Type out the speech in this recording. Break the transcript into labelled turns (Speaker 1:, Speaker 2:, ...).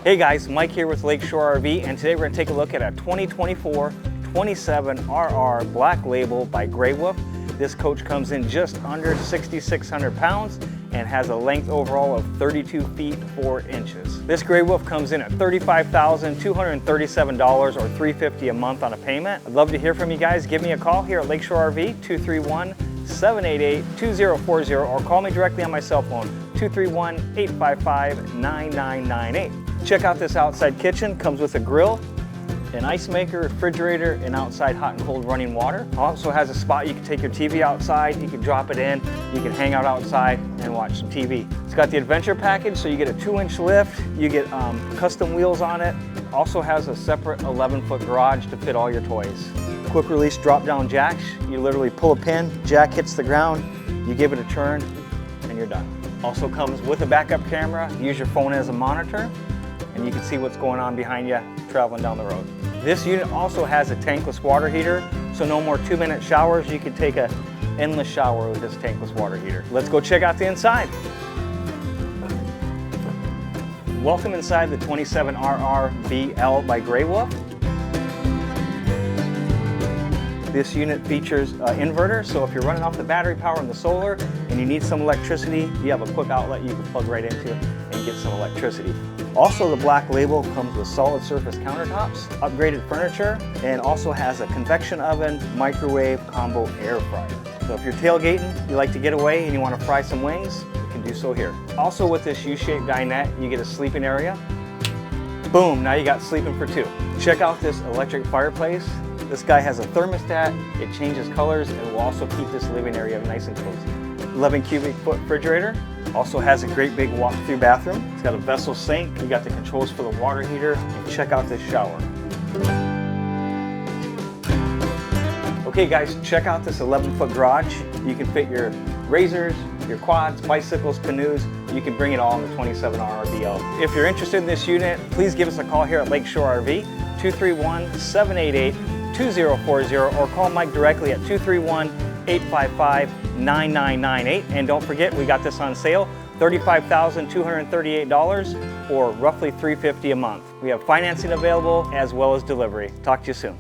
Speaker 1: Hey guys, Mike here with Lakeshore RV, and today we're going to take a look at a 2024 27RR Black Label by Grey Wolf. This coach comes in just under 6,600 pounds and has a length overall of 32 feet 4 inches. This Grey Wolf comes in at $35,237 or $350 a month on a payment. I'd love to hear from you guys. Give me a call here at Lakeshore RV, 231-788-2040, or call me directly on my cell phone, 231-855-9998. Check out this outside kitchen. Comes with a grill, an ice maker, refrigerator, and outside hot and cold running water. Also has a spot you can take your TV outside, you can drop it in, you can hang out outside and watch some TV. It's got the adventure package, so you get a 2-inch lift, you get custom wheels on it. Also has a separate 11-foot garage to fit all your toys. Quick release drop down jacks. You literally pull a pin, jack hits the ground, you give it a turn, and you're done. Also comes with a backup camera. Use your phone as a monitor, and you can see what's going on behind you traveling down the road. This unit also has a tankless water heater, so no more 2-minute showers. You can take an endless shower with this tankless water heater. Let's go check out the inside. Welcome inside the 27RR BL by Grey Wolf. This unit features an inverter, so if you're running off the battery power and the solar and you need some electricity, you have a quick outlet you can plug right into and get some electricity. Also, the Black Label comes with solid surface countertops, upgraded furniture, and also has a convection oven, microwave, combo air fryer. So if you're tailgating, you like to get away and you want to fry some wings, you can do so here. Also with this U-shaped dinette, you get a sleeping area. Boom, now you got sleeping for 2. Check out this electric fireplace. This guy has a thermostat, it changes colors, and will also keep this living area nice and cozy. 11 cubic foot refrigerator. Also has a great big walk-through bathroom. It's got a vessel sink. You got the controls for the water heater. And check out this shower. Okay guys, check out this 11-foot garage. You can fit your razors, your quads, bicycles, canoes. You can bring it all in the 27RR BL. If you're interested in this unit, please give us a call here at Lakeshore RV, 231-788-2040, or call Mike directly at 231-855-9998. And don't forget, we got this on sale, $35,238 or roughly $350 a month. We have financing available as well as delivery. Talk to you soon.